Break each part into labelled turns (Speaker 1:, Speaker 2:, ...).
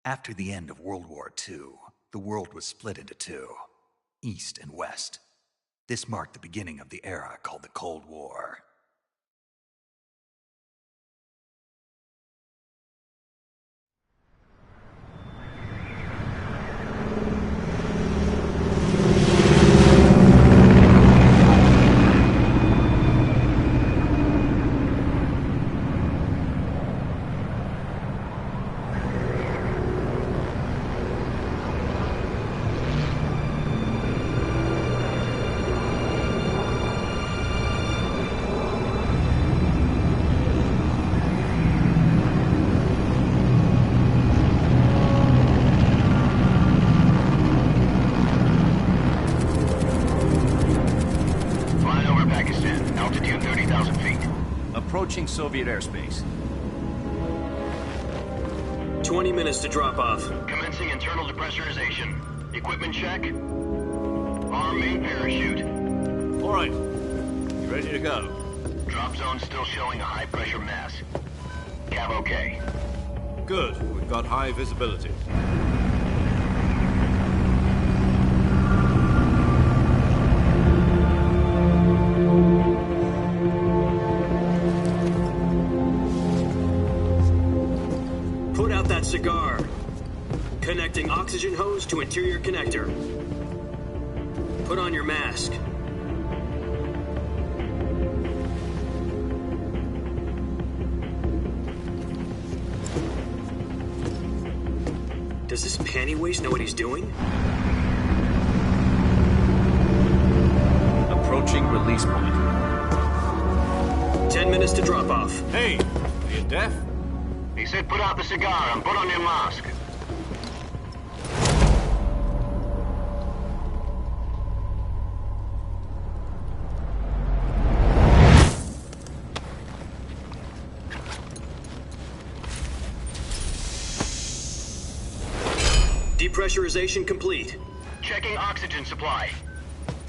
Speaker 1: After the end of World War II, the world was split into two, East and West. This marked the beginning of the era called the Cold War.
Speaker 2: Approaching Soviet airspace.
Speaker 3: 20 minutes to drop off.
Speaker 4: Commencing internal depressurization. Equipment check. Arm main parachute.
Speaker 2: All right. You ready to go?
Speaker 4: Drop zone still showing a high pressure mass. Cav okay.
Speaker 2: Good. We've got high visibility.
Speaker 3: Cigar. Connecting oxygen hose to interior connector. Put on your mask. Does this panty waste know what he's doing?
Speaker 2: Approaching release point.
Speaker 3: 10 minutes to drop off.
Speaker 2: Hey, are you deaf?
Speaker 4: He said put out the cigar and put on your mask.
Speaker 3: Depressurization complete.
Speaker 4: Checking oxygen supply.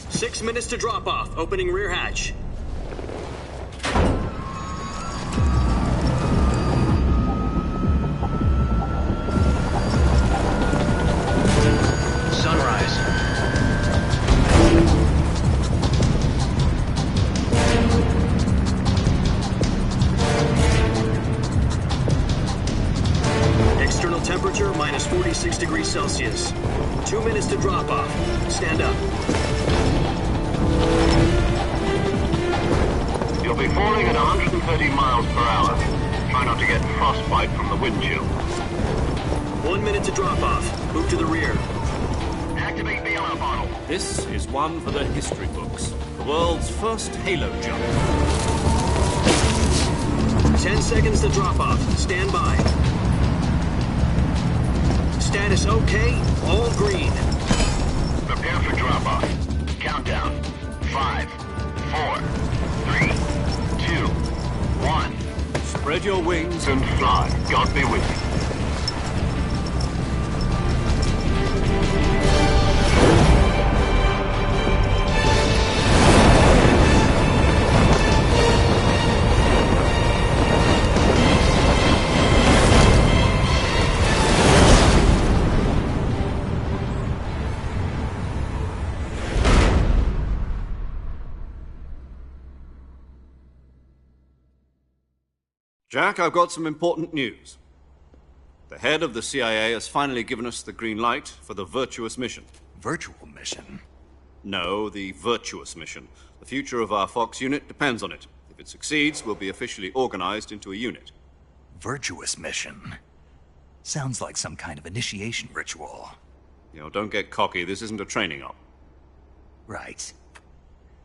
Speaker 3: 6 minutes to drop off. Opening rear hatch. Temperature minus 46 degrees Celsius. 2 minutes to drop off. Stand up.
Speaker 4: You'll be falling at 130 miles per hour. Try not to get frostbite from the wind chill.
Speaker 3: 1 minute to drop off. Move to the rear.
Speaker 4: Activate the yellow bottle.
Speaker 2: This is one for the history books. The world's first halo jump.
Speaker 3: 10 seconds to drop off. Stand by. Status okay, all green.
Speaker 4: Prepare for drop-off. Countdown. 5, 4, 3, 2, 1.
Speaker 2: Spread your wings
Speaker 4: And fly. God be with you.
Speaker 2: Jack, I've got some important news. The head of the CIA has finally given us the green light for the virtuous mission.
Speaker 1: Virtual mission?
Speaker 2: No, the virtuous mission. The future of our Fox unit depends on it. If it succeeds, we'll be officially organized into a unit.
Speaker 1: Virtuous mission? Sounds like some kind of initiation ritual.
Speaker 2: You know, don't get cocky. This isn't a training op.
Speaker 1: Right.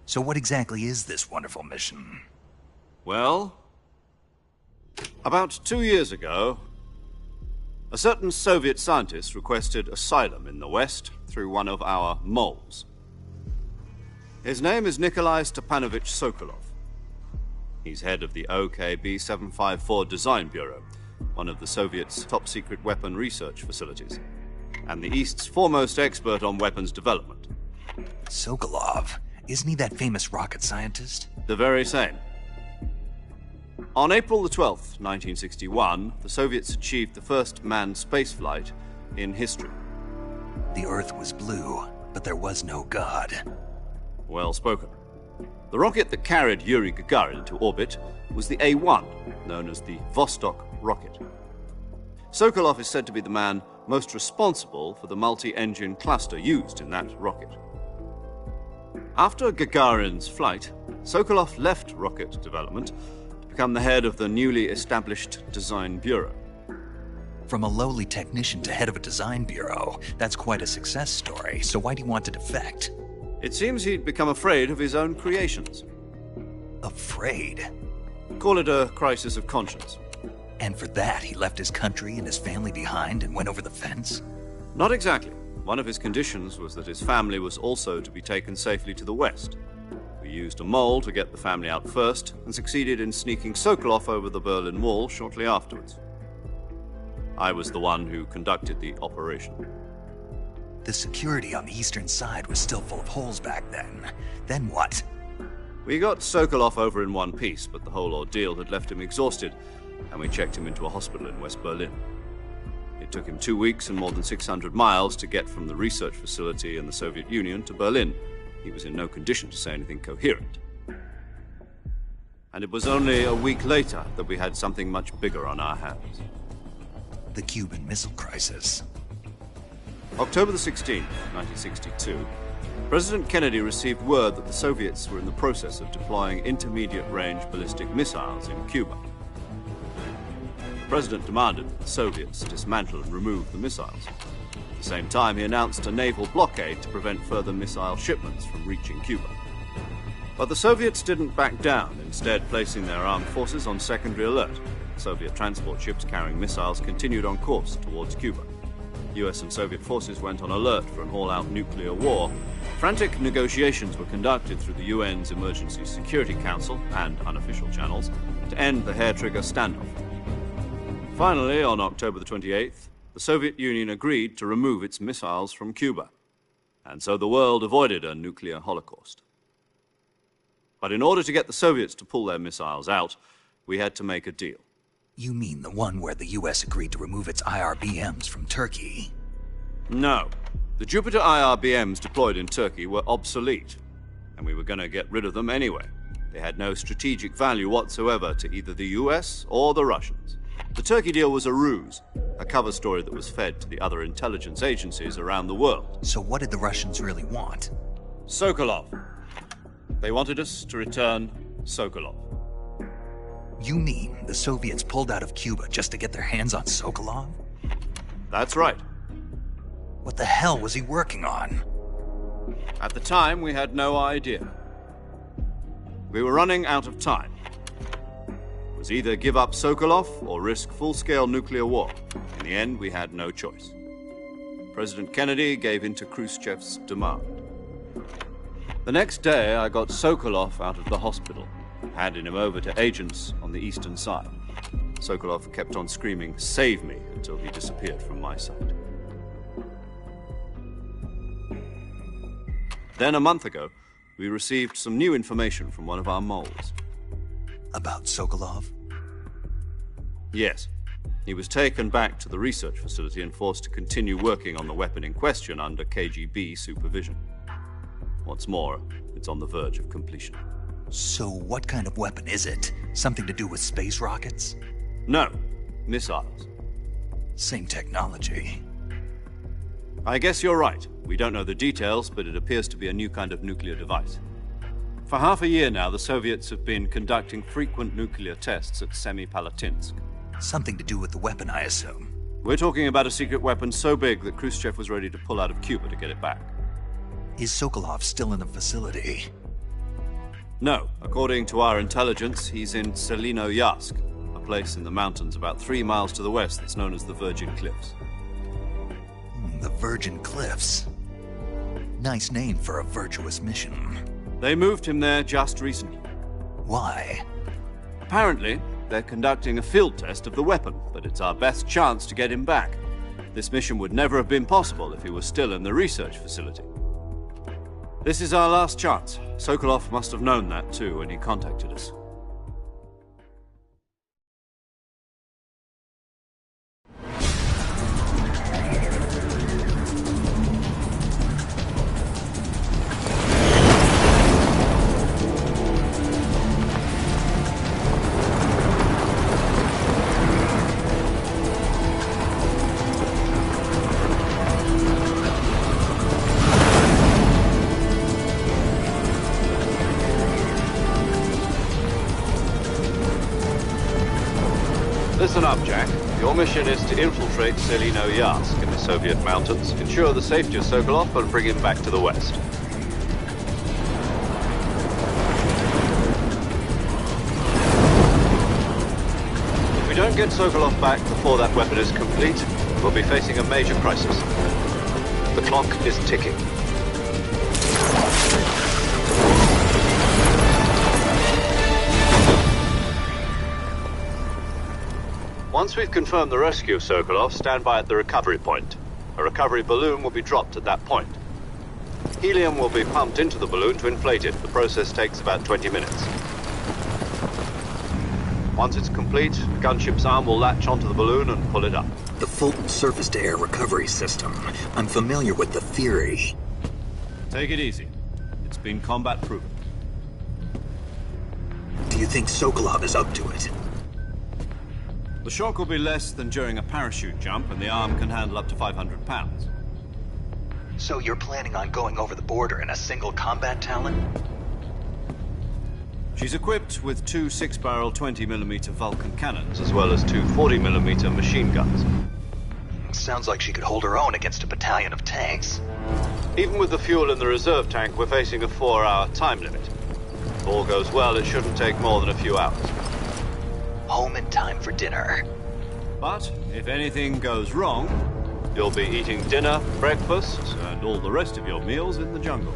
Speaker 1: So what exactly is this wonderful mission?
Speaker 2: Well, about 2 years ago, a certain Soviet scientist requested asylum in the West through one of our moles. His name is Nikolai Stepanovich Sokolov. He's head of the OKB 754 Design Bureau, one of the Soviets' top-secret weapon research facilities, and the East's foremost expert on weapons development.
Speaker 1: Sokolov? Isn't he that famous rocket scientist?
Speaker 2: The very same. On April the 12th, 1961, the Soviets achieved the first manned spaceflight in history.
Speaker 1: The Earth was blue, but there was no God.
Speaker 2: Well spoken. The rocket that carried Yuri Gagarin into orbit was the A-1, known as the Vostok rocket. Sokolov is said to be the man most responsible for the multi-engine cluster used in that rocket. After Gagarin's flight, Sokolov left rocket development to become the head of the newly established Design Bureau.
Speaker 1: From a lowly technician to head of a design bureau, that's quite a success story, so why'd he want to defect?
Speaker 2: It seems he'd become afraid of his own creations.
Speaker 1: Afraid?
Speaker 2: Call it a crisis of conscience.
Speaker 1: And for that, he left his country and his family behind and went over the fence?
Speaker 2: Not exactly. One of his conditions was that his family was also to be taken safely to the west. We used a mole to get the family out first and succeeded in sneaking Sokolov over the Berlin Wall shortly afterwards. I was the one who conducted the operation.
Speaker 1: The security on the eastern side was still full of holes back then. Then what?
Speaker 2: We got Sokolov over in one piece, but the whole ordeal had left him exhausted, and we checked him into a hospital in West Berlin. It took him 2 weeks and more than 600 miles to get from the research facility in the Soviet Union to Berlin. He was in no condition to say anything coherent. And it was only a week later that we had something much bigger on our hands.
Speaker 1: The Cuban Missile Crisis.
Speaker 2: October the 16th, 1962, President Kennedy received word that the Soviets were in the process of deploying intermediate-range ballistic missiles in Cuba. The President demanded that the Soviets dismantle and remove the missiles. At the same time, he announced a naval blockade to prevent further missile shipments from reaching Cuba. But the Soviets didn't back down, instead placing their armed forces on secondary alert. Soviet transport ships carrying missiles continued on course towards Cuba. US and Soviet forces went on alert for an all-out nuclear war. Frantic negotiations were conducted through the UN's Emergency Security Council and unofficial channels to end the hair-trigger standoff. Finally, on October the 28th, the Soviet Union agreed to remove its missiles from Cuba, and so the world avoided a nuclear holocaust. But in order to get the Soviets to pull their missiles out, we had to make a deal.
Speaker 1: You mean the one where the US agreed to remove its IRBMs from Turkey?
Speaker 2: No. The Jupiter IRBMs deployed in Turkey were obsolete, and we were going to get rid of them anyway. They had no strategic value whatsoever to either the US or the Russians. The Turkey deal was a ruse, a cover story that was fed to the other intelligence agencies around the world.
Speaker 1: So what did the Russians really want?
Speaker 2: Sokolov. They wanted us to return Sokolov.
Speaker 1: You mean the Soviets pulled out of Cuba just to get their hands on Sokolov?
Speaker 2: That's right.
Speaker 1: What the hell was he working on?
Speaker 2: At the time, we had no idea. We were running out of time. It was either give up Sokolov or risk full-scale nuclear war. In the end, we had no choice. President Kennedy gave in to Khrushchev's demand. The next day, I got Sokolov out of the hospital, handing him over to agents on the eastern side. Sokolov kept on screaming, "Save me," until he disappeared from my sight. Then, a month ago, we received some new information from one of our moles.
Speaker 1: About Sokolov?
Speaker 2: Yes. He was taken back to the research facility and forced to continue working on the weapon in question under KGB supervision. What's more, it's on the verge of completion.
Speaker 1: So what kind of weapon is it? Something to do with space rockets?
Speaker 2: No, missiles.
Speaker 1: Same technology.
Speaker 2: I guess you're right. We don't know the details, but it appears to be a new kind of nuclear device. For half a year now, the Soviets have been conducting frequent nuclear tests at Semipalatinsk.
Speaker 1: Something to do with the weapon, I assume.
Speaker 2: We're talking about a secret weapon so big that Khrushchev was ready to pull out of Cuba to get it back.
Speaker 1: Is Sokolov still in the facility?
Speaker 2: No. According to our intelligence, he's in Selinoyarsk, a place in the mountains about 3 miles to the west that's known as the Virgin Cliffs.
Speaker 1: The Virgin Cliffs. Nice name for a virtuous mission.
Speaker 2: They moved him there just recently.
Speaker 1: Why?
Speaker 2: Apparently, they're conducting a field test of the weapon, but it's our best chance to get him back. This mission would never have been possible if he was still in the research facility. This is our last chance. Sokolov must have known that too when he contacted us. Listen up, Jack. Your mission is to infiltrate Selino Yask in the Soviet mountains, ensure the safety of Sokolov, and bring him back to the west. If we don't get Sokolov back before that weapon is complete, we'll be facing a major crisis. The clock is ticking. Once we've confirmed the rescue of Sokolov, stand by at the recovery point. A recovery balloon will be dropped at that point. Helium will be pumped into the balloon to inflate it. The process takes about 20 minutes. Once it's complete, the gunship's arm will latch onto the balloon and pull it up.
Speaker 1: The Fulton surface-to-air recovery system. I'm familiar with the theory.
Speaker 2: Take it easy. It's been combat-proven.
Speaker 1: Do you think Sokolov is up to it?
Speaker 2: The shock will be less than during a parachute jump, and the arm can handle up to 500 pounds.
Speaker 1: So you're planning on going over the border in a single combat Talon?
Speaker 2: She's equipped with two 6-barrel 20mm Vulcan cannons, as well as two 40mm machine guns.
Speaker 1: Sounds like she could hold her own against a battalion of tanks.
Speaker 2: Even with the fuel in the reserve tank, we're facing a 4-hour time limit. If all goes well, it shouldn't take more than a few hours.
Speaker 1: Home in time for dinner.
Speaker 2: But if anything goes wrong, you'll be eating dinner, breakfast, and all the rest of your meals in the jungle.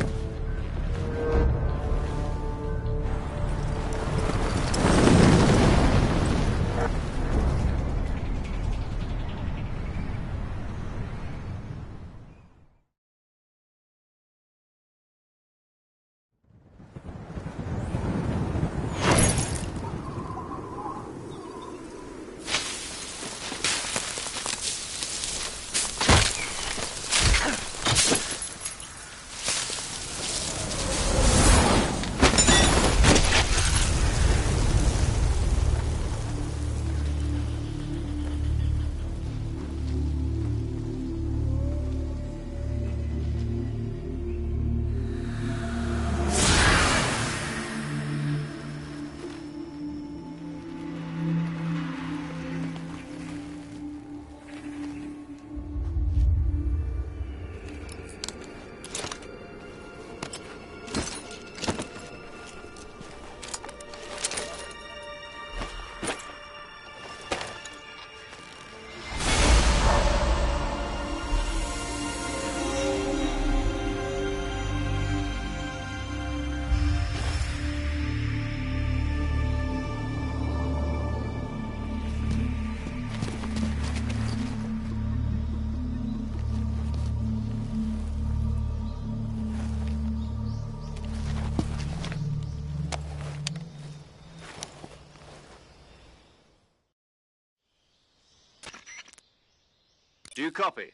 Speaker 2: Do you copy?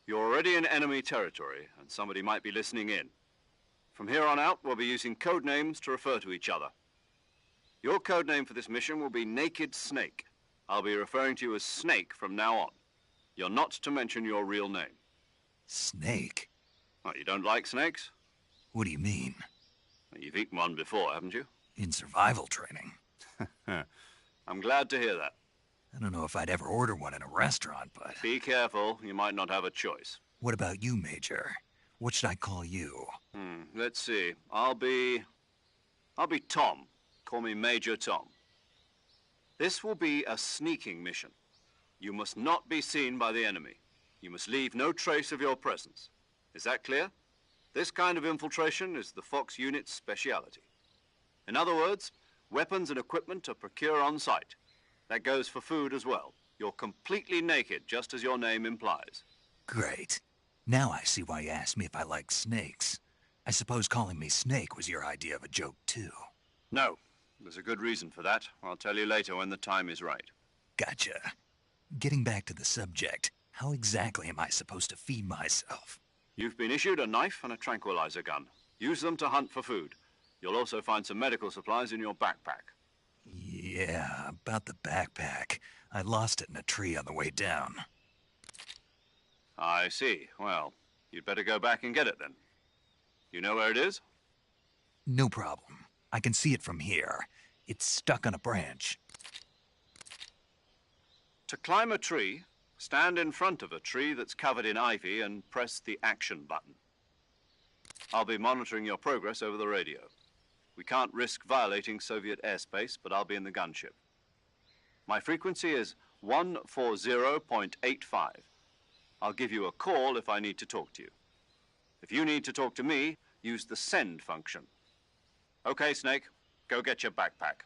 Speaker 2: You're already in enemy territory, and somebody might be listening in. From here on out, we'll be using code names to refer to each other. Your code name for this mission will be Naked Snake. I'll be referring to you as Snake from now on. You're not to mention your real name.
Speaker 1: Snake?
Speaker 2: Well, you don't like snakes?
Speaker 1: What do you mean?
Speaker 2: Well, you've eaten one before, haven't you?
Speaker 1: In survival training.
Speaker 2: I'm glad to hear that.
Speaker 1: I don't know if I'd ever order one in a restaurant, but...
Speaker 2: Be careful, you might not have a choice.
Speaker 1: What about you, Major? What should I call you?
Speaker 2: Let's see. I'll be Tom. Call me Major Tom. This will be a sneaking mission. You must not be seen by the enemy. You must leave no trace of your presence. Is that clear? This kind of infiltration is the Fox unit's speciality. In other words, weapons and equipment are procured on site. That goes for food as well. You're completely naked, just as your name implies.
Speaker 1: Great. Now I see why you asked me if I like snakes. I suppose calling me Snake was your idea of a joke, too.
Speaker 2: No. There's a good reason for that. I'll tell you later when the time is right.
Speaker 1: Gotcha. Getting back to the subject, how exactly am I supposed to feed myself?
Speaker 2: You've been issued a knife and a tranquilizer gun. Use them to hunt for food. You'll also find some medical supplies in your backpack.
Speaker 1: Yeah, about the backpack. I lost it in a tree on the way down.
Speaker 2: I see. Well, you'd better go back and get it then. You know where it is?
Speaker 1: No problem. I can see it from here. It's stuck on a branch.
Speaker 2: To climb a tree, stand in front of a tree that's covered in ivy and press the action button. I'll be monitoring your progress over the radio. We can't risk violating Soviet airspace, but I'll be in the gunship. My frequency is 140.85. I'll give you a call if I need to talk to you. If you need to talk to me, use the send function. Okay, Snake, go get your backpack.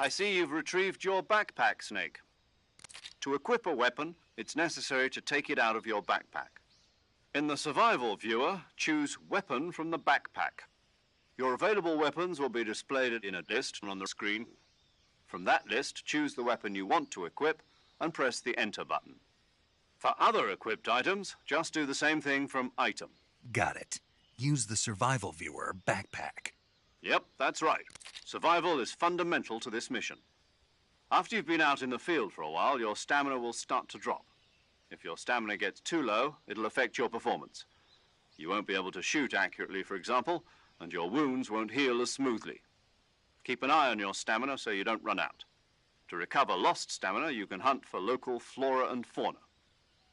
Speaker 2: I see you've retrieved your backpack, Snake. To equip a weapon, it's necessary to take it out of your backpack. In the survival viewer, choose Weapon from the backpack. Your available weapons will be displayed in a list on the screen. From that list, choose the weapon you want to equip and press the Enter button. For other equipped items, just do the same thing from Item.
Speaker 1: Got it. Use the survival viewer backpack.
Speaker 2: Yep, that's right. Survival is fundamental to this mission. After you've been out in the field for a while, your stamina will start to drop. If your stamina gets too low, it'll affect your performance. You won't be able to shoot accurately, for example, and your wounds won't heal as smoothly. Keep an eye on your stamina so you don't run out. To recover lost stamina, you can hunt for local flora and fauna.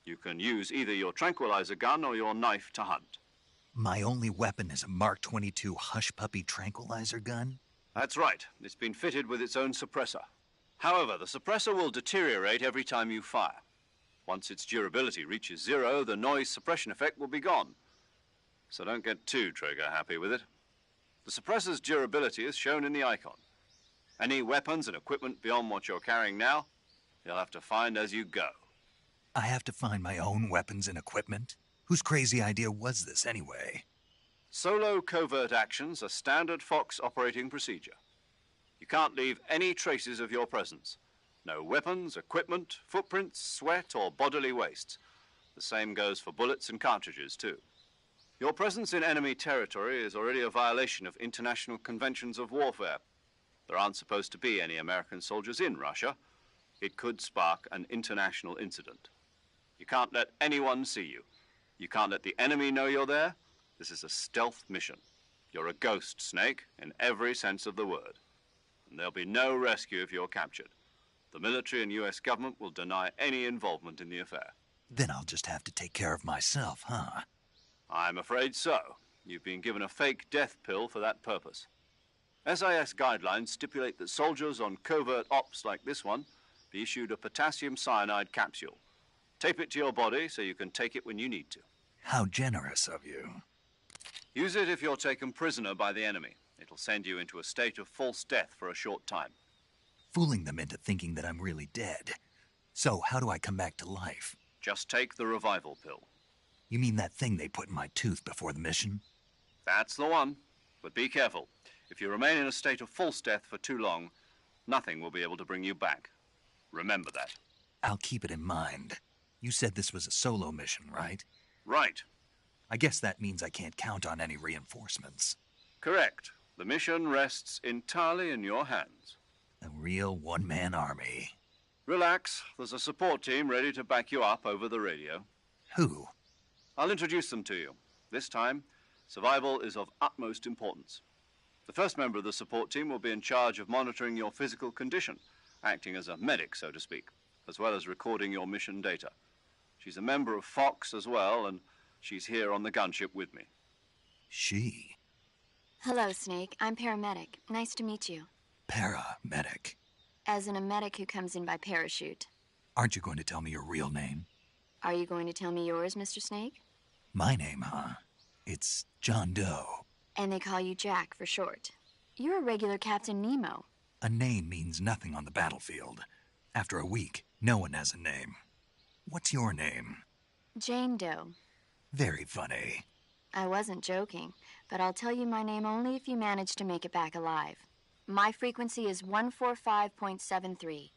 Speaker 2: You can use either your tranquilizer gun or your knife to hunt.
Speaker 1: My only weapon is a Mark 22 Hush Puppy tranquilizer gun?
Speaker 2: That's right. It's been fitted with its own suppressor. However, the suppressor will deteriorate every time you fire. Once its durability reaches 0, the noise suppression effect will be gone. So don't get too trigger-happy with it. The suppressor's durability is shown in the icon. Any weapons and equipment beyond what you're carrying now, you'll have to find as you go.
Speaker 1: I have to find my own weapons and equipment? Whose crazy idea was this, anyway?
Speaker 2: Solo covert actions are standard Fox operating procedure. You can't leave any traces of your presence. No weapons, equipment, footprints, sweat, or bodily waste. The same goes for bullets and cartridges, too. Your presence in enemy territory is already a violation of international conventions of warfare. There aren't supposed to be any American soldiers in Russia. It could spark an international incident. You can't let anyone see you. You can't let the enemy know you're there. This is a stealth mission. You're a ghost, Snake, in every sense of the word. And there'll be no rescue if you're captured. The military and U.S. government will deny any involvement in the affair.
Speaker 1: Then I'll just have to take care of myself, huh?
Speaker 2: I'm afraid so. You've been given a fake death pill for that purpose. SIS guidelines stipulate that soldiers on covert ops like this one be issued a potassium cyanide capsule. Tape it to your body so you can take it when you need to.
Speaker 1: How generous of you.
Speaker 2: Use it if you're taken prisoner by the enemy. It'll send you into a state of false death for a short time.
Speaker 1: Fooling them into thinking that I'm really dead. So how do I come back to life?
Speaker 2: Just take the revival pill.
Speaker 1: You mean that thing they put in my tooth before the mission?
Speaker 2: That's the one. But be careful. If you remain in a state of false death for too long, nothing will be able to bring you back. Remember that.
Speaker 1: I'll keep it in mind. You said this was a solo mission, right?
Speaker 2: Right.
Speaker 1: I guess that means I can't count on any reinforcements.
Speaker 2: Correct. The mission rests entirely in your hands.
Speaker 1: A real one-man army.
Speaker 2: Relax. There's a support team ready to back you up over the radio.
Speaker 1: Who?
Speaker 2: I'll introduce them to you. This time, survival is of utmost importance. The first member of the support team will be in charge of monitoring your physical condition, acting as a medic, so to speak, as well as recording your mission data. She's a member of Fox as well, and she's here on the gunship with me.
Speaker 1: She?
Speaker 5: Hello, Snake. I'm paramedic. Nice to meet you.
Speaker 1: Paramedic.
Speaker 5: As in a medic who comes in by parachute.
Speaker 1: Aren't you going to tell me your real name?
Speaker 5: Are you going to tell me yours, Mr. Snake?
Speaker 1: My name, huh? It's John Doe.
Speaker 5: And they call you Jack for short. You're a regular Captain Nemo.
Speaker 1: A name means nothing on the battlefield. After a week, no one has a name. What's your name?
Speaker 5: Jane Doe.
Speaker 1: Very funny.
Speaker 5: I wasn't joking, but I'll tell you my name only if you manage to make it back alive. My frequency is 145.73.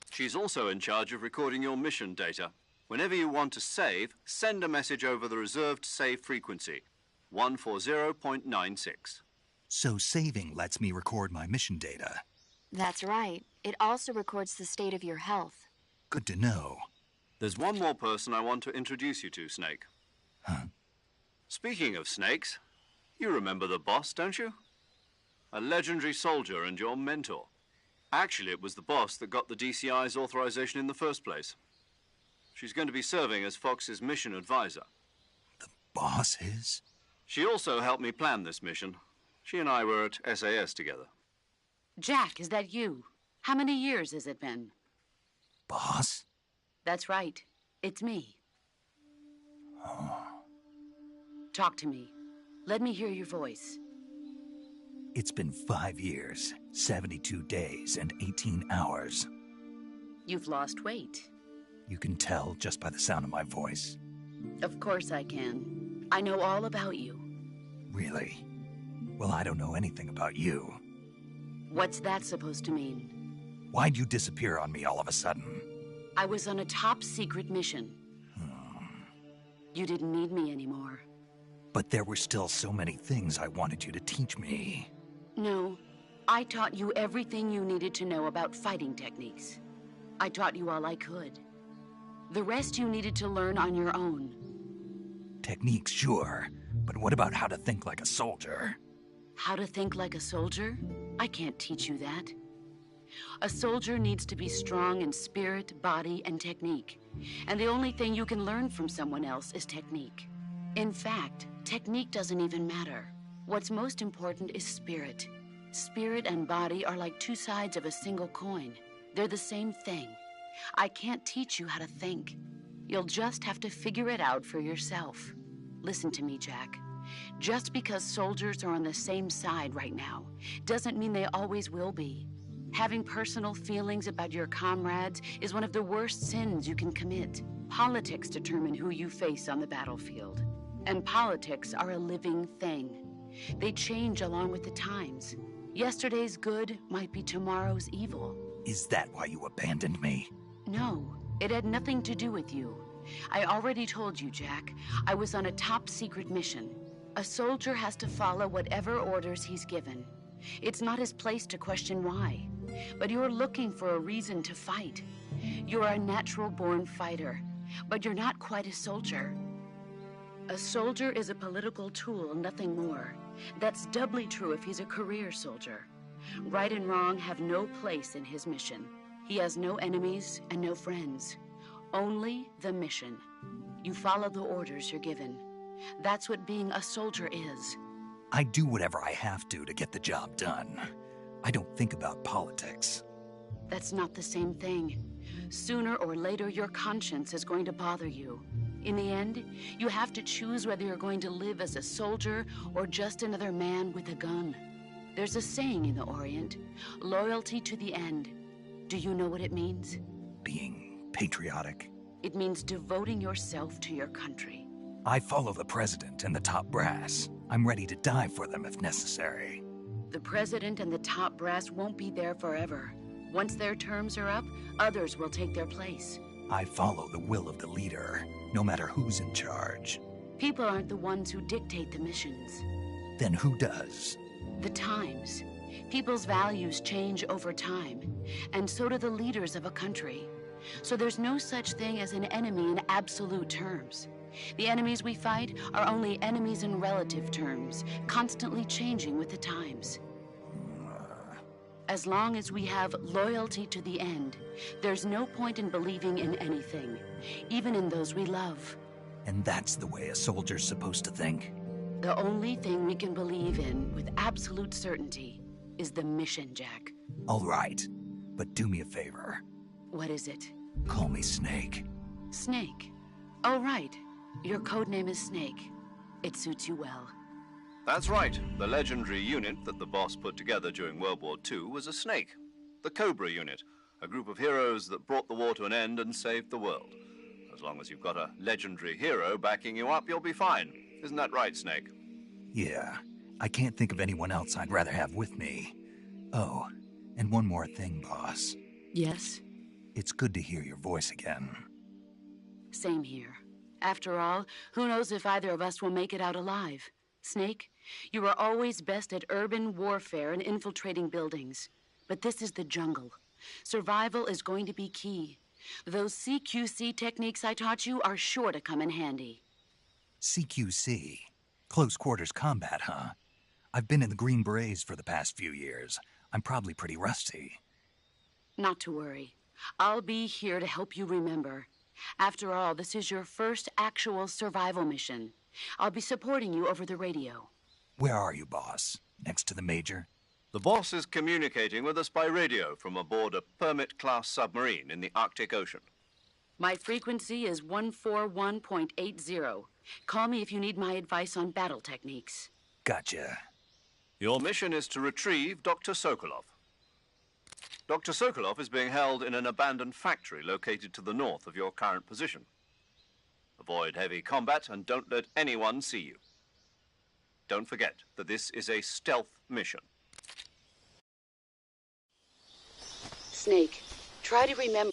Speaker 2: She's also in charge of recording your mission data. Whenever you want to save, send a message over the reserved save frequency, 140.96.
Speaker 1: So saving lets me record my mission data.
Speaker 5: That's right. It also records the state of your health.
Speaker 1: Good to know.
Speaker 2: There's one more person I want to introduce you to, Snake.
Speaker 1: Huh?
Speaker 2: Speaking of snakes, you remember the boss, don't you? A legendary soldier and your mentor. Actually, it was the boss that got the DCI's authorization in the first place. She's going to be serving as Fox's mission advisor.
Speaker 1: The boss is?
Speaker 2: She also helped me plan this mission. She and I were at SAS together.
Speaker 6: Jack, is that you? How many years has it been?
Speaker 1: Boss?
Speaker 6: That's right. It's me.
Speaker 1: Oh.
Speaker 6: Talk to me. Let me hear your voice.
Speaker 1: It's been 5 years 72 days and 18 hours.
Speaker 6: You've lost weight.
Speaker 1: You can tell just by the sound of my voice.
Speaker 6: Of course I can. I know all about you.
Speaker 1: Really? Well, I don't know anything about you.
Speaker 6: What's that supposed to mean?
Speaker 1: Why'd you disappear on me all of a sudden?
Speaker 6: I was on a top-secret mission. You didn't need me anymore.
Speaker 1: But there were still so many things I wanted you to teach me.
Speaker 6: No, I taught you everything you needed to know about fighting techniques. I taught you all I could. The rest you needed to learn on your own.
Speaker 1: Techniques, sure. But what about how to think like a soldier?
Speaker 6: How to think like a soldier? I can't teach you that. A soldier needs to be strong in spirit, body, and technique. And the only thing you can learn from someone else is technique. In fact, technique doesn't even matter. What's most important is spirit. Spirit and body are like two sides of a single coin. They're the same thing. I can't teach you how to think. You'll just have to figure it out for yourself. Listen to me, Jack. Just because soldiers are on the same side right now doesn't mean they always will be. Having personal feelings about your comrades is one of the worst sins you can commit. Politics determine who you face on the battlefield. And politics are a living thing. They change along with the times. Yesterday's good might be tomorrow's evil.
Speaker 1: Is that why you abandoned me?
Speaker 6: No, it had nothing to do with you. I already told you, Jack. I was on a top-secret mission. A soldier has to follow whatever orders he's given. It's not his place to question why. But you're looking for a reason to fight. You're a natural-born fighter, but you're not quite a soldier. A soldier is a political tool, nothing more. That's doubly true if he's a career soldier. Right and wrong have no place in his mission. He has no enemies and no friends. Only the mission. You follow the orders you're given. That's what being a soldier is.
Speaker 1: I do whatever I have to get the job done. I don't think about politics.
Speaker 6: That's not the same thing. Sooner or later, your conscience is going to bother you. In the end, you have to choose whether you're going to live as a soldier or just another man with a gun. There's a saying in the Orient, loyalty to the end. Do you know what it means?
Speaker 1: Being patriotic.
Speaker 6: It means devoting yourself to your country.
Speaker 1: I follow the president and the top brass. I'm ready to die for them if necessary.
Speaker 6: The president and the top brass won't be there forever. Once their terms are up, others will take their place.
Speaker 1: I follow the will of the leader, no matter who's in charge.
Speaker 6: People aren't the ones who dictate the missions.
Speaker 1: Then who does?
Speaker 6: The times. People's values change over time, and so do the leaders of a country. So there's no such thing as an enemy in absolute terms. The enemies we fight are only enemies in relative terms, constantly changing with the times. As long as we have loyalty to the end, there's no point in believing in anything, even in those we love.
Speaker 1: And that's the way a soldier's supposed to think?
Speaker 6: The only thing we can believe in with absolute certainty is the mission, Jack.
Speaker 1: All right, but do me a favor.
Speaker 6: What is it?
Speaker 1: Call me Snake.
Speaker 6: Snake? Oh, right. Your code name is Snake. It suits you well.
Speaker 2: That's right. The legendary unit that the boss put together during World War II was a snake. The Cobra unit, a group of heroes that brought the war to an end and saved the world. As long as you've got a legendary hero backing you up, you'll be fine. Isn't that right, Snake?
Speaker 1: Yeah. I can't think of anyone else I'd rather have with me. Oh, and one more thing, boss.
Speaker 6: Yes?
Speaker 1: It's good to hear your voice again.
Speaker 6: Same here. After all, who knows if either of us will make it out alive? Snake, you are always best at urban warfare and infiltrating buildings. But this is the jungle. Survival is going to be key. Those CQC techniques I taught you are sure to come in handy.
Speaker 1: CQC? Close quarters combat, huh? I've been in the Green Berets for the past few years. I'm probably pretty rusty.
Speaker 6: Not to worry. I'll be here to help you remember. After all, this is your first actual survival mission. I'll be supporting you over the radio.
Speaker 1: Where are you, boss? Next to the Major?
Speaker 2: The boss is communicating with us by radio from aboard a Permit-class submarine in the Arctic Ocean.
Speaker 6: My frequency is 141.80. Call me if you need my advice on battle techniques.
Speaker 1: Gotcha.
Speaker 2: Your mission is to retrieve Dr. Sokolov. Dr. Sokolov is being held in an abandoned factory located to the north of your current position. Avoid heavy combat and don't let anyone see you. Don't forget that this is a stealth mission.
Speaker 6: Snake, try to remember.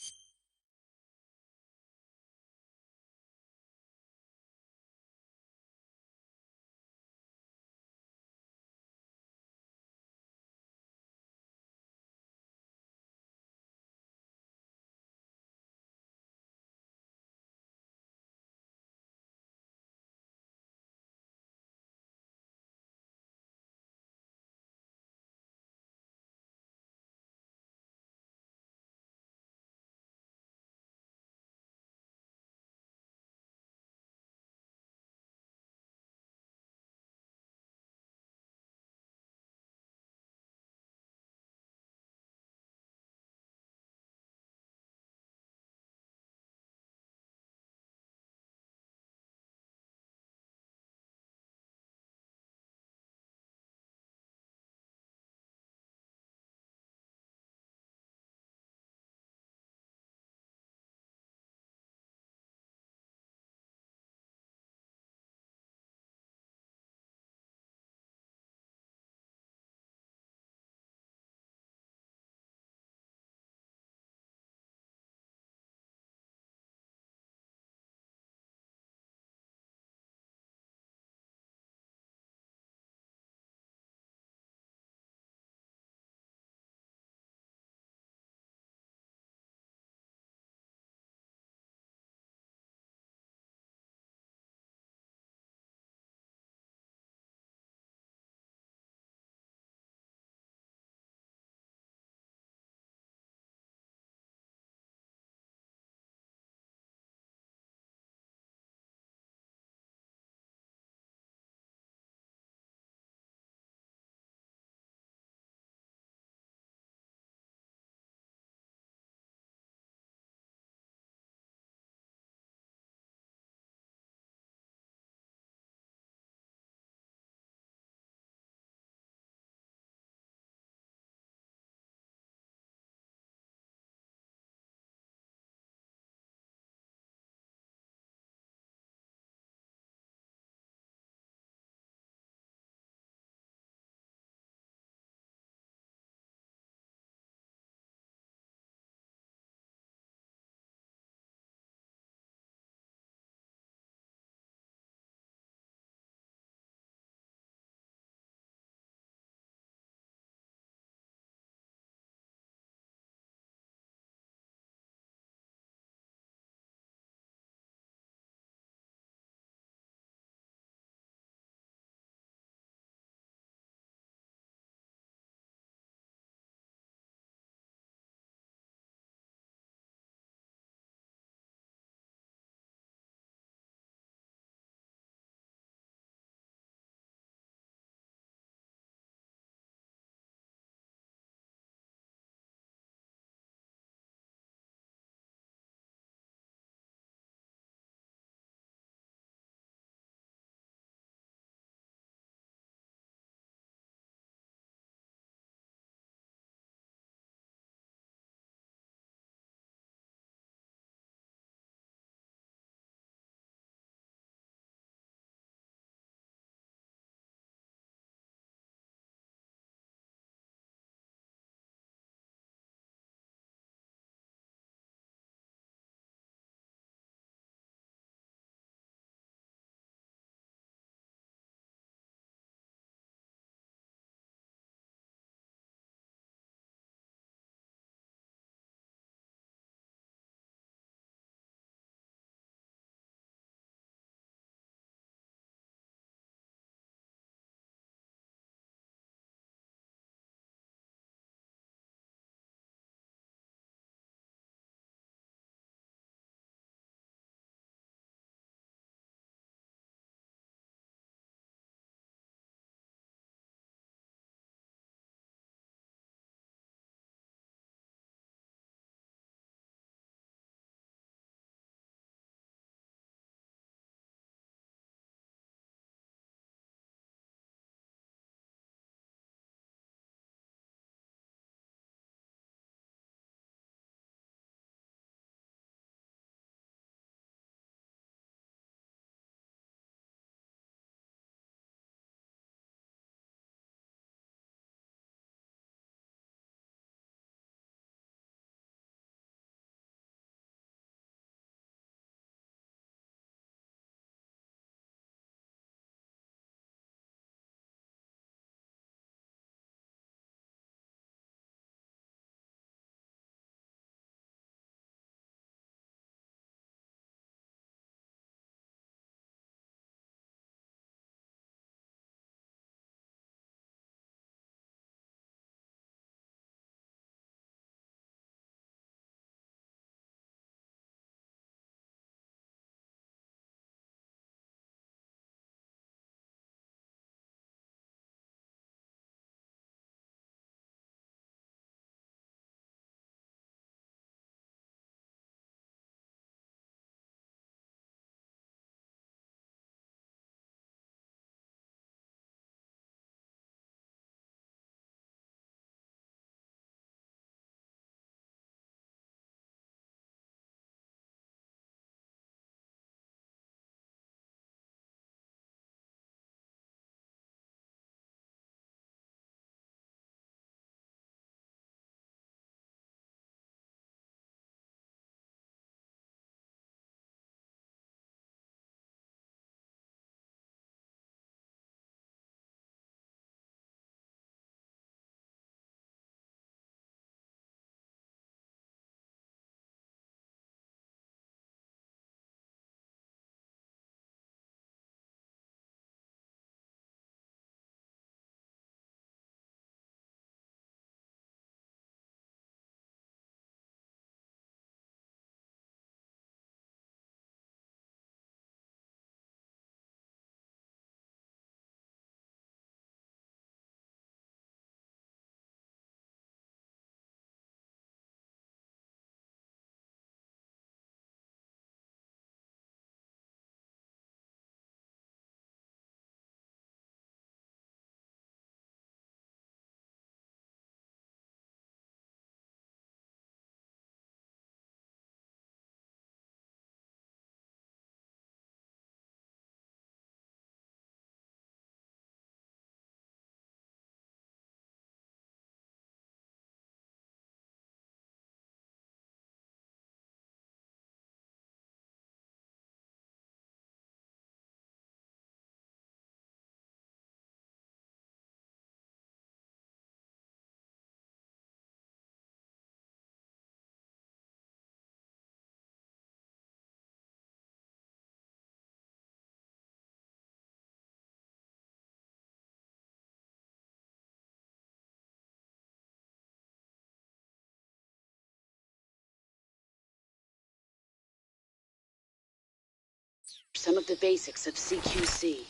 Speaker 6: Some of the basics of CQC.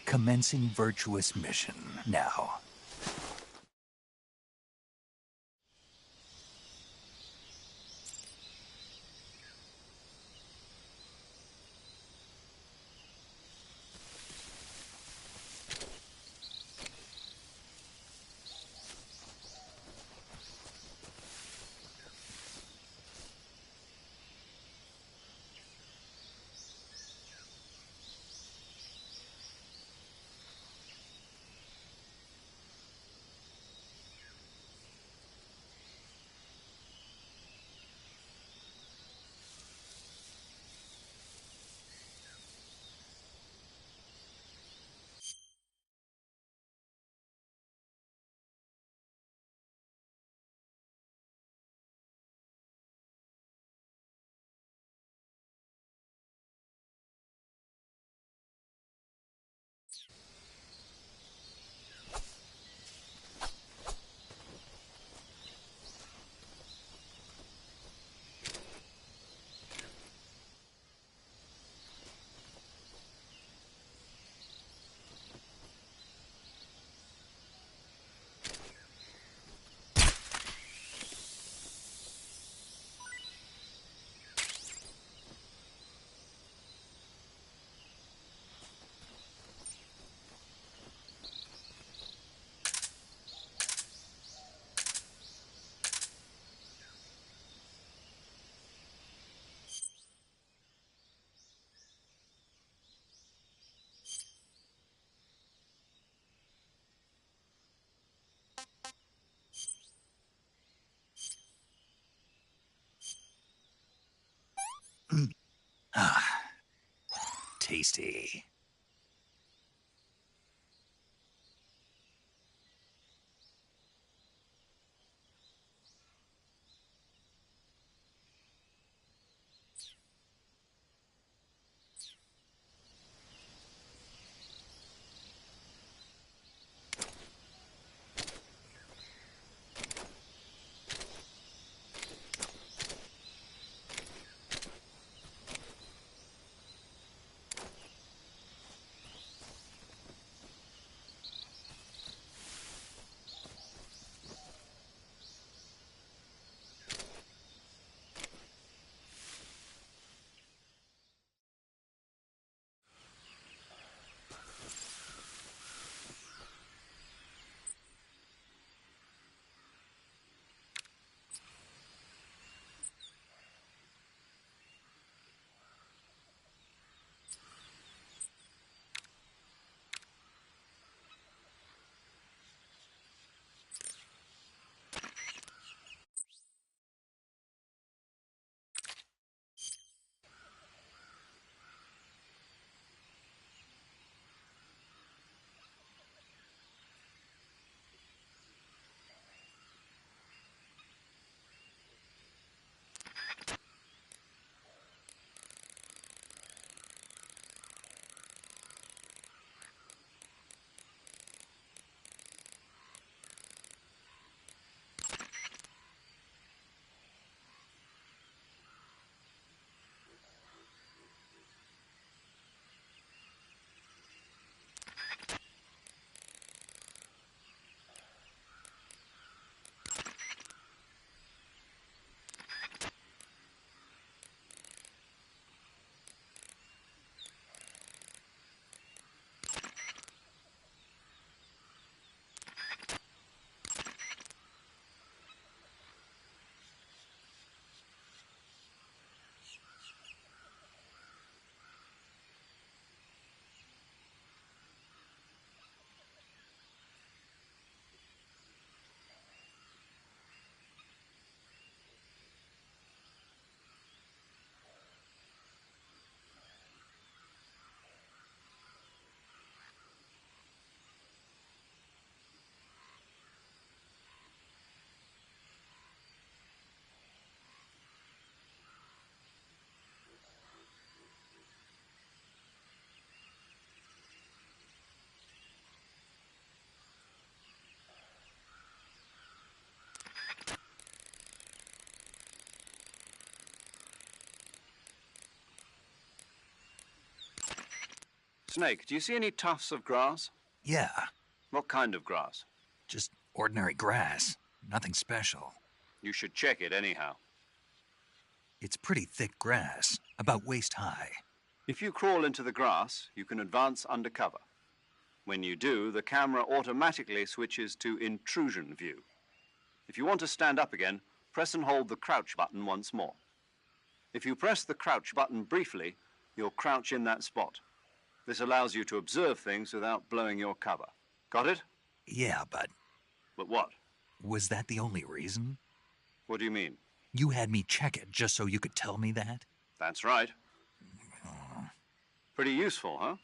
Speaker 1: Commencing virtuous mission now. Tasty.
Speaker 2: Snake, do you see any tufts of grass?
Speaker 1: Yeah,
Speaker 2: What kind of grass?
Speaker 1: just ordinary grass. Nothing special.
Speaker 2: You should check it anyhow.
Speaker 1: It's pretty thick grass, about waist high.
Speaker 2: If you crawl into the grass, you can advance under cover. When you do, the camera automatically switches to intrusion view. If you want to stand up again, press and hold the crouch button once more. If you press the crouch button briefly, you'll crouch in that spot. This allows you to observe things without blowing your cover. Got it?
Speaker 1: Yeah, but
Speaker 2: But what?
Speaker 1: was that the only reason?
Speaker 2: What do you mean?
Speaker 1: You had me check it just so you could tell me that?
Speaker 2: That's right. Pretty useful, huh?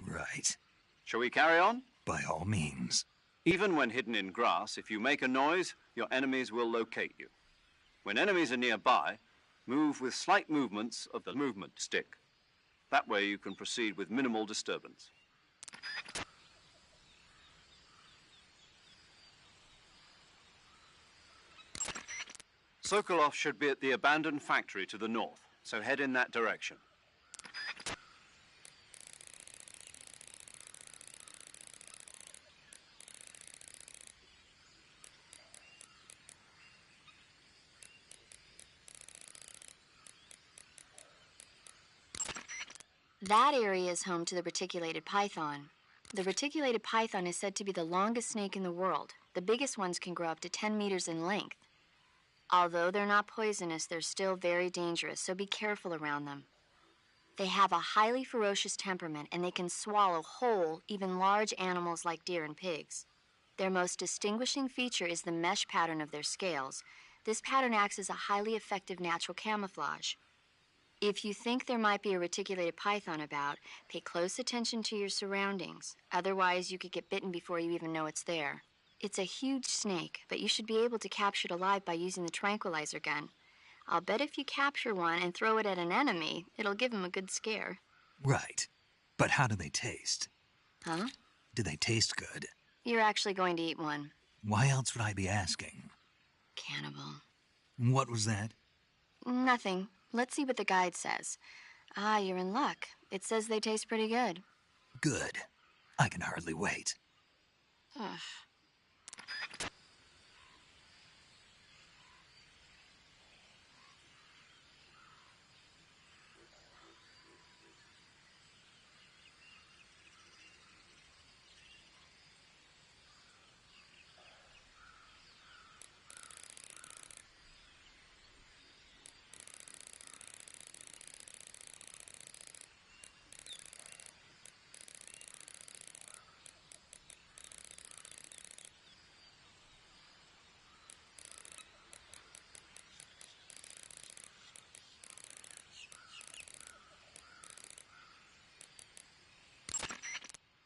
Speaker 1: Right.
Speaker 2: Shall we carry on?
Speaker 1: By all means.
Speaker 2: Even when hidden in grass, if you make a noise, your enemies will locate you. When enemies are nearby, move with slight movements of the movement stick. That way you can proceed with minimal disturbance. Sokolov should be at the abandoned factory to the north, so head in that direction.
Speaker 5: That area is home to the reticulated python. The reticulated python is said to be the longest snake in the world. The biggest ones can grow up to 10 meters in length. Although they're not poisonous, they're still very dangerous, so be careful around them. They have a highly ferocious temperament, and they can swallow whole, even large animals like deer and pigs. Their most distinguishing feature is the mesh pattern of their scales. This pattern acts as a highly effective natural camouflage. If you think there might be a reticulated python about, pay close attention to your surroundings. Otherwise, you could get bitten before you even know it's there. It's a huge snake, but you should be able to capture it alive by using the tranquilizer gun. I'll bet if you capture one and throw it at an enemy, it'll give him a good scare.
Speaker 1: Right. But how do they taste?
Speaker 5: Huh?
Speaker 1: Do they taste good?
Speaker 5: You're actually going to eat one.
Speaker 1: Why else would I be asking?
Speaker 5: Cannibal.
Speaker 1: What was that?
Speaker 5: Nothing. Let's see what the guide says. Ah, you're in luck. It says they taste pretty good.
Speaker 1: Good. I can hardly wait.
Speaker 5: Ugh.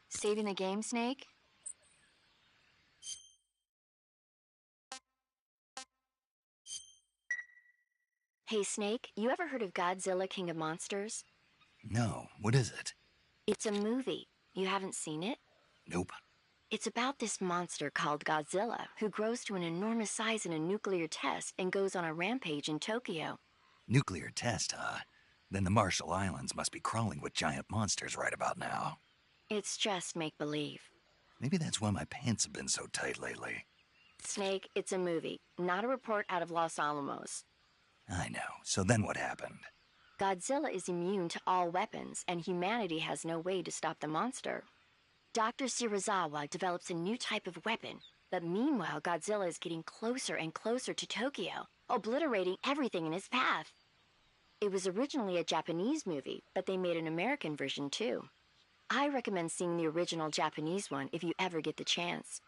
Speaker 5: Saving the game, Snake? Hey, Snake, you ever heard of Godzilla, King of Monsters?
Speaker 1: No, what is it?
Speaker 5: It's a movie. You haven't seen it?
Speaker 1: Nope.
Speaker 5: It's about this monster called Godzilla, who grows to an enormous size in a nuclear test and goes on a rampage in Tokyo.
Speaker 1: Nuclear test, huh? Then the Marshall Islands must be crawling with giant monsters right about now.
Speaker 5: It's just make-believe.
Speaker 1: Maybe that's why my pants have been so tight lately.
Speaker 5: Snake, it's a movie, not a report out of Los Alamos.
Speaker 1: I know. So then what happened?
Speaker 5: Godzilla is immune to all weapons, and humanity has no way to stop the monster. Dr. Shirazawa develops a new type of weapon, but meanwhile Godzilla is getting closer and closer to Tokyo, obliterating everything in his path. It was originally a Japanese movie, but they made an American version too. I recommend seeing the original Japanese one if you ever get the chance.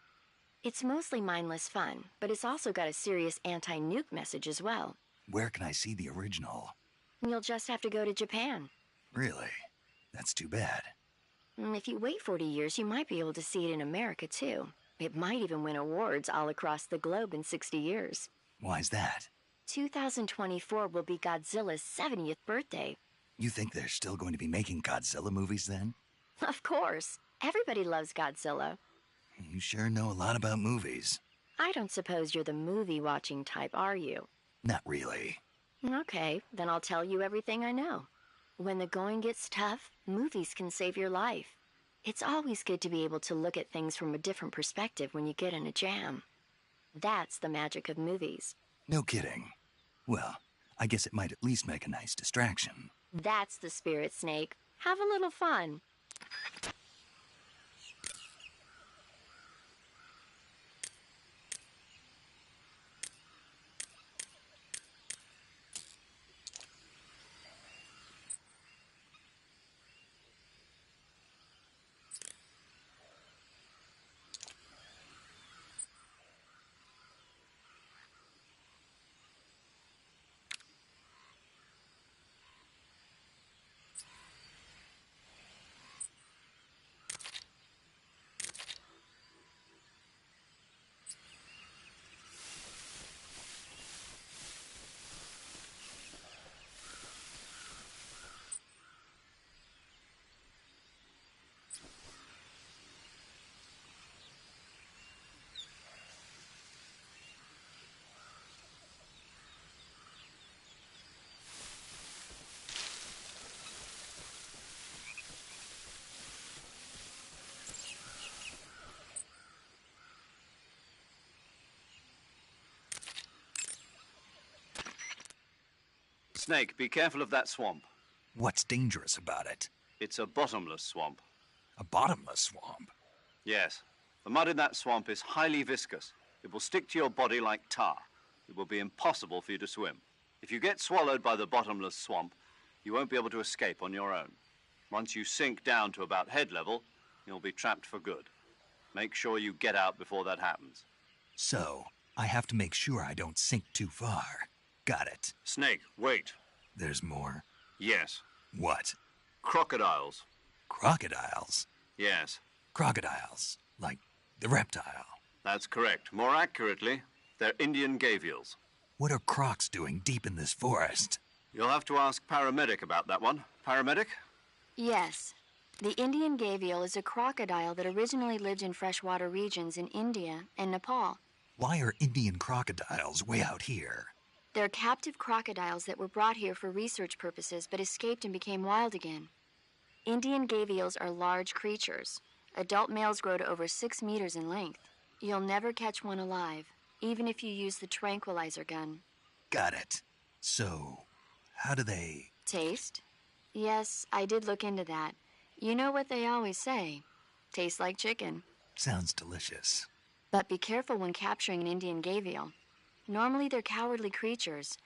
Speaker 5: It's mostly mindless fun, but it's also got a serious anti-nuke message as well.
Speaker 1: Where can I see the original?
Speaker 5: You'll just have to go to Japan.
Speaker 1: Really? That's too bad.
Speaker 5: If you wait 40 years, you might be able to see it in America too. It might even win awards all across the globe in 60 years.
Speaker 1: Why's that?
Speaker 5: 2024 will be Godzilla's 70th birthday.
Speaker 1: You think they're still going to be making Godzilla movies then?
Speaker 5: Of course. Everybody loves Godzilla.
Speaker 1: You sure know a lot about movies.
Speaker 5: I don't suppose you're the movie-watching type, are you?
Speaker 1: Not really.
Speaker 5: Okay, then I'll tell you everything I know. When the going gets tough, movies can save your life. It's always good to be able to look at things from a different perspective when you get in a jam. That's the magic of movies.
Speaker 1: No kidding. Well, I guess it might at least make a nice distraction.
Speaker 5: That's the spirit, Snake. Have a little fun.
Speaker 2: Snake, be careful of that swamp.
Speaker 1: What's dangerous about it?
Speaker 2: It's a bottomless swamp.
Speaker 1: A bottomless swamp?
Speaker 2: Yes. The mud in that swamp is highly viscous. It will stick to your body like tar. It will be impossible for you to swim. If you get swallowed by the bottomless swamp, you won't be able to escape on your own. Once you sink down to about head level, you'll be trapped for good. Make sure you get out before that happens.
Speaker 1: So, I have to make sure I don't sink too far. Got it.
Speaker 2: Snake, wait.
Speaker 1: There's more?
Speaker 2: Yes.
Speaker 1: What?
Speaker 2: Crocodiles.
Speaker 1: Crocodiles?
Speaker 2: Yes.
Speaker 1: Crocodiles. Like the reptile.
Speaker 2: That's correct. More accurately, they're Indian gavials.
Speaker 1: What are crocs doing deep in this forest?
Speaker 2: You'll have to ask Paramedic about that one. Paramedic?
Speaker 5: Yes. The Indian gavial is a crocodile that originally lived in freshwater regions in India and Nepal.
Speaker 1: Why are Indian crocodiles way out here?
Speaker 5: They're captive crocodiles that were brought here for research purposes but escaped and became wild again. Indian gavials are large creatures. Adult males grow to over 6 meters in length. You'll never catch one alive, even if you use the tranquilizer gun.
Speaker 1: Got it. So, how do they...
Speaker 5: Taste? Yes, I did look into that. You know what they always say. Tastes like chicken.
Speaker 1: Sounds delicious.
Speaker 5: But be careful when capturing an Indian gavial. Normally they're cowardly creatures,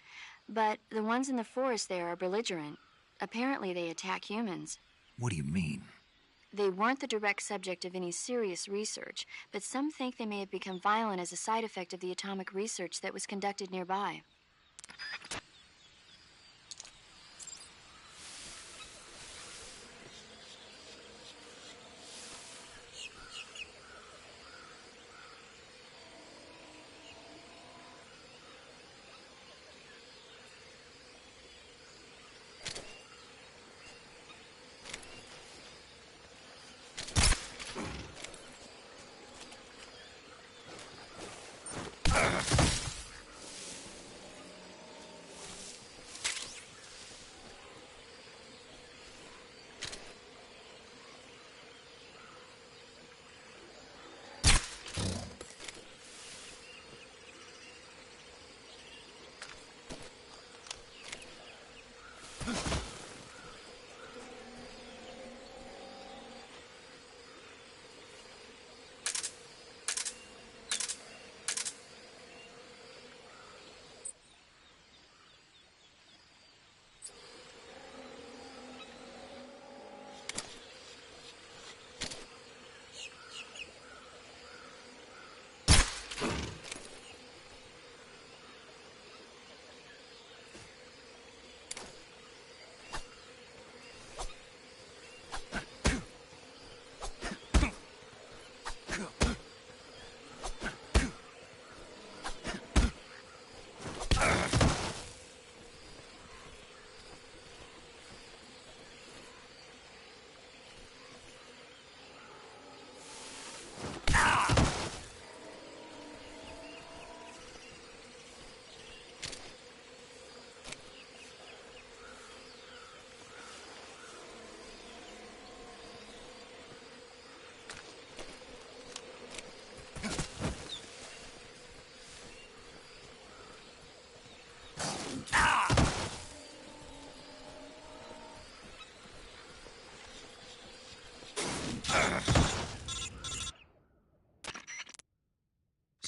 Speaker 5: but the ones in the forest there are belligerent. Apparently they attack humans.
Speaker 1: What do you mean?
Speaker 5: They weren't the direct subject of any serious research, but some think they may have become violent as a side effect of the atomic research that was conducted nearby.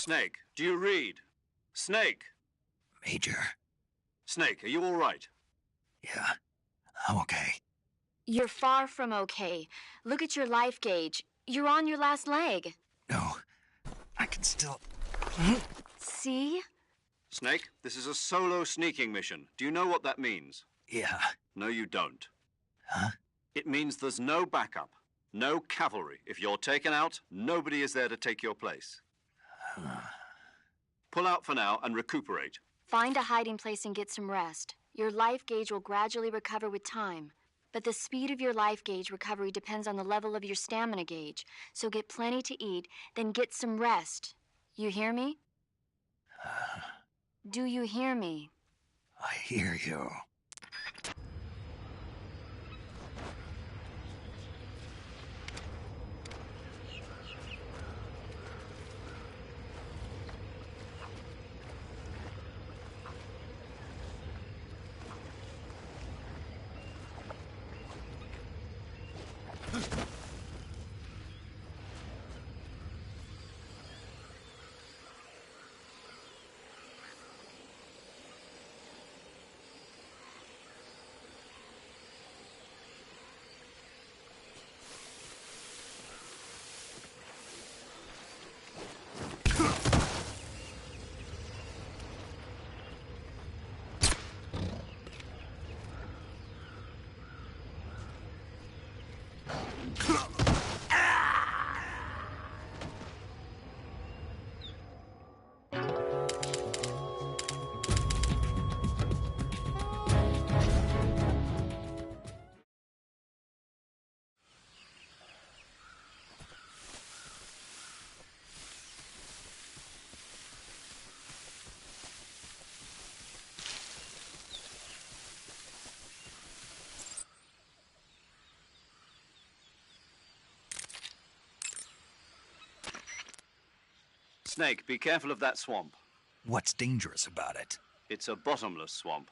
Speaker 2: Snake, do you read? Snake!
Speaker 1: Major.
Speaker 2: Snake, are you all right?
Speaker 1: Yeah, I'm okay.
Speaker 5: You're far from okay. Look at your life gauge. You're on your last leg.
Speaker 1: No, I can still...
Speaker 5: See?
Speaker 2: Snake, this is a solo sneaking mission. Do you know what that means?
Speaker 1: Yeah.
Speaker 2: No, you don't.
Speaker 1: Huh?
Speaker 2: It means there's no backup, no cavalry. If you're taken out, nobody is there to take your place. Pull out for now and recuperate.
Speaker 5: Find a hiding place and get some rest. Your life gauge will gradually recover with time. But the speed of your life gauge recovery depends on the level of your stamina gauge. So get plenty to eat, then get some rest. You hear me? Do you hear me?
Speaker 1: I hear you.
Speaker 2: Snake, be careful of that swamp.
Speaker 1: What's dangerous about it?
Speaker 2: It's a bottomless swamp.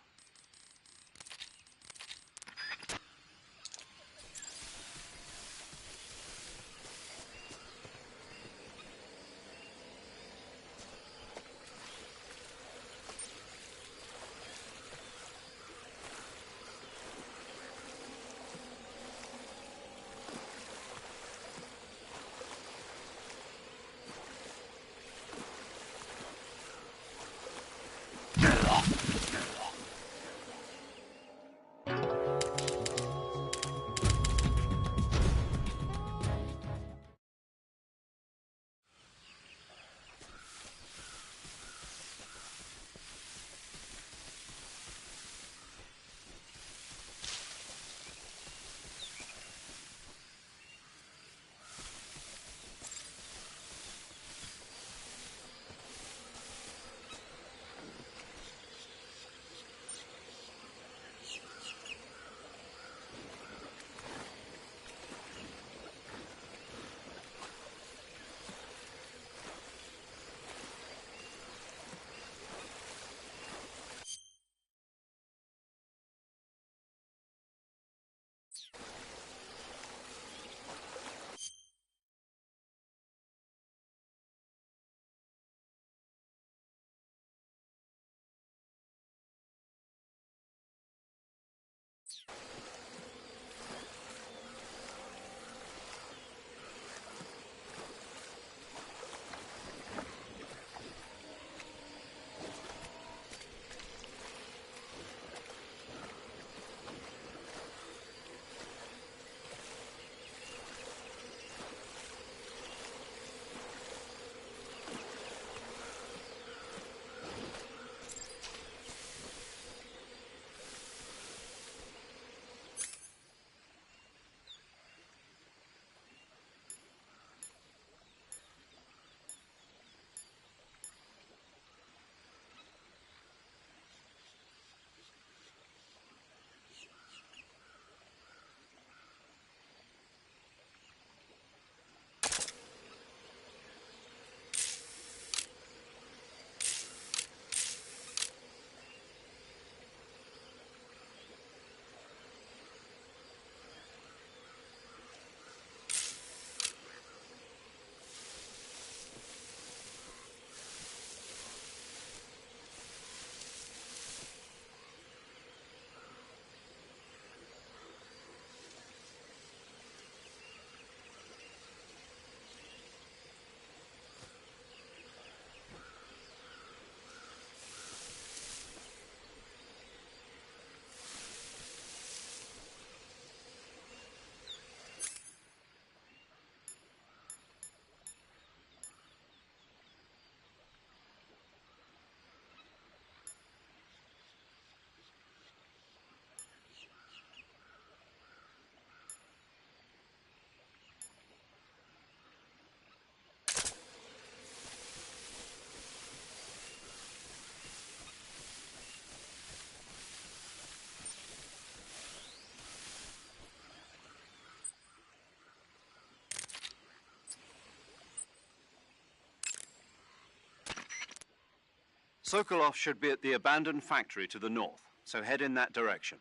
Speaker 2: Sokolov should be at the abandoned factory to the north, so head in that direction.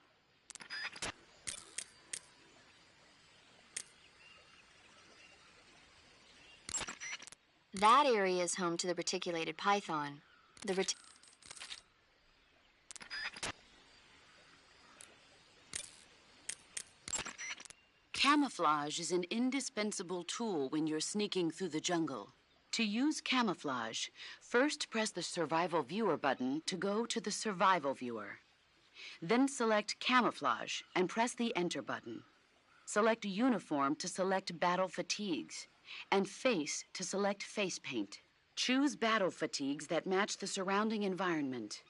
Speaker 5: That area is home to the reticulated python.
Speaker 6: Camouflage is an indispensable tool when you're sneaking through the jungle. To use camouflage, first press the Survival Viewer button to go to the Survival Viewer. Then select Camouflage and press the Enter button. Select Uniform to select Battle Fatigues, and Face to select Face Paint. Choose battle fatigues that match the surrounding environment.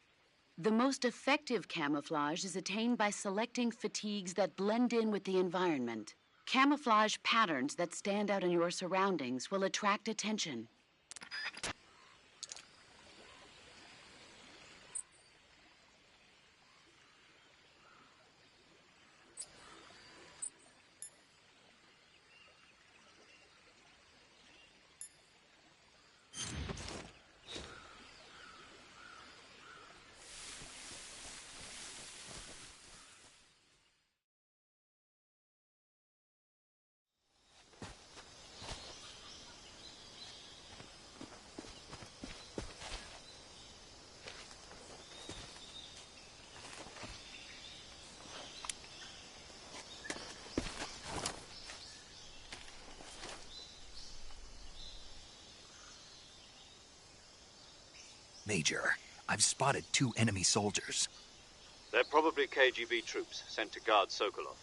Speaker 6: The most effective camouflage is attained by selecting fatigues that blend in with the environment. Camouflage patterns that stand out in your surroundings will attract attention.
Speaker 1: Major, I've spotted 2 enemy soldiers.
Speaker 2: They're probably KGB troops sent to guard Sokolov.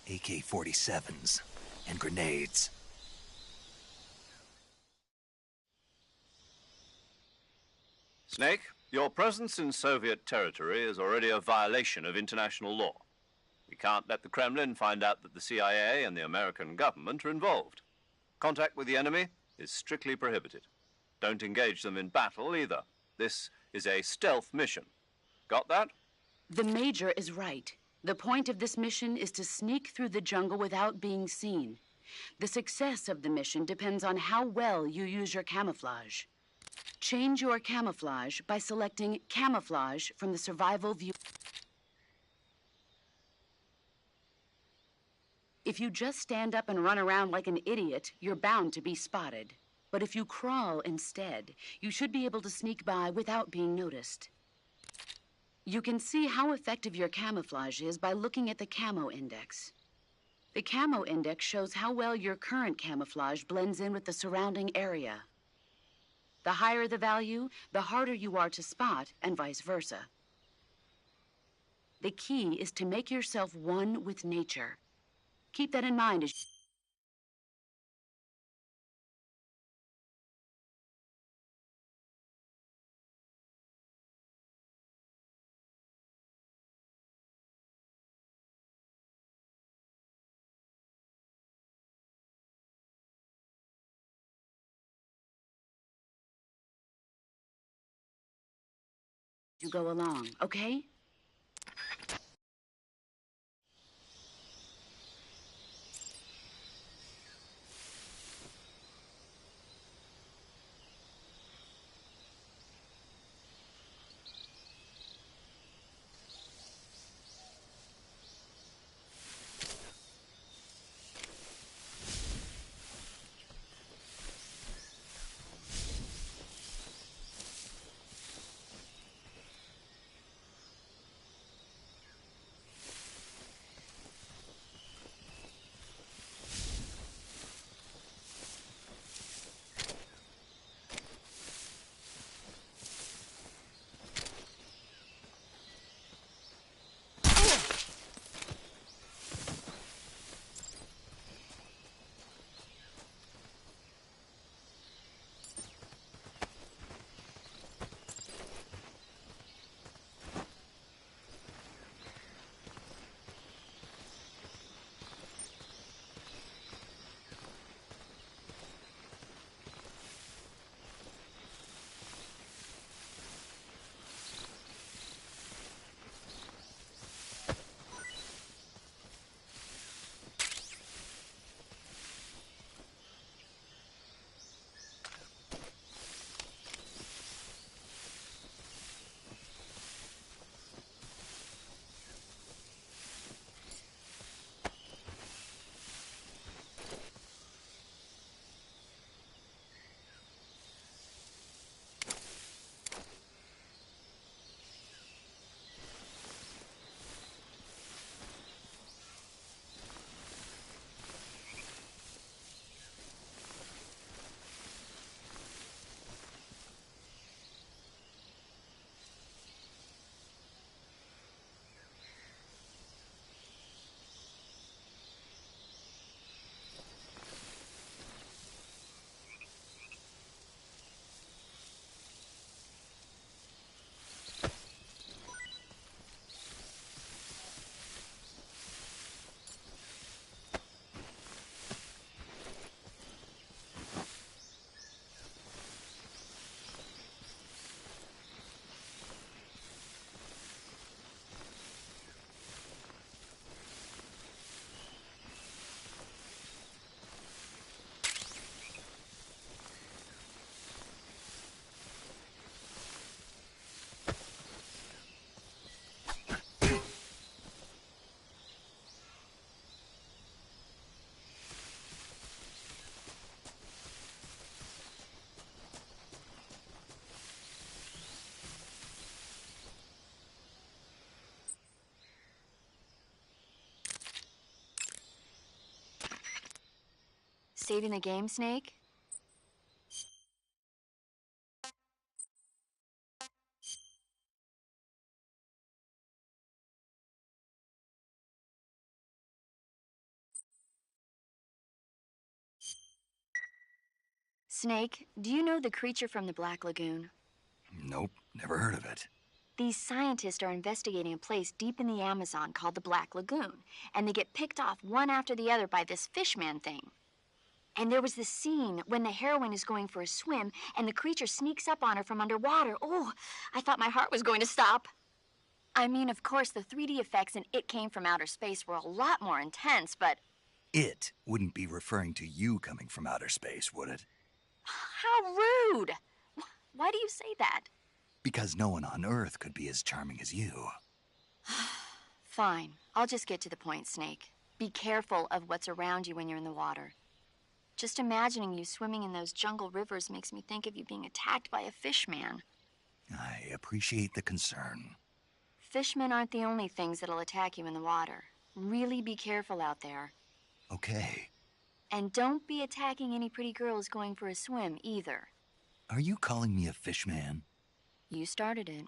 Speaker 1: AK-47s and grenades.
Speaker 2: Snake, your presence in Soviet territory is already a violation of international law. We can't let the Kremlin find out that the CIA and the American government are involved. Contact with the enemy is strictly prohibited. Don't engage them in battle either. This is a stealth mission. Got that?
Speaker 6: The Major is right. The point of this mission is to sneak through the jungle without being seen. The success of the mission depends on how well you use your camouflage. Change your camouflage by selecting Camouflage from the Survival View. If you just stand up and run around like an idiot, you're bound to be spotted. But if you crawl instead, you should be able to sneak by without being noticed. You can see how effective your camouflage is by looking at the Camo Index. The Camo Index shows how well your current camouflage blends in with the surrounding area. The higher the value, the harder you are to spot, and vice versa. The key is to make yourself one with nature. Keep that in mind as you go along, okay?
Speaker 5: Saving the game, Snake? Snake, do you know the creature from the Black Lagoon?
Speaker 1: Nope, never heard of it.
Speaker 5: These scientists are investigating a place deep in the Amazon called the Black Lagoon, and they get picked off one after the other by this fishman thing. And there was this scene when the heroine is going for a swim, and the creature sneaks up on her from underwater. Oh, I thought my heart was going to stop. I mean, of course, the 3D effects in It Came from Outer Space were a lot more intense, but...
Speaker 1: It wouldn't be referring to you coming from outer space, would it?
Speaker 5: How rude! Why do you say that?
Speaker 1: Because no one on Earth could be as charming as you.
Speaker 5: Fine. I'll just get to the point, Snake. Be careful of what's around you when you're in the water. Just imagining you swimming in those jungle rivers makes me think of you being attacked by a fishman.
Speaker 1: I appreciate the concern.
Speaker 5: Fishmen aren't the only things that'll attack you in the water. Really be careful out there.
Speaker 1: Okay.
Speaker 5: And don't be attacking any pretty girls going for a swim, either.
Speaker 1: Are you calling me a fishman?
Speaker 5: You started it.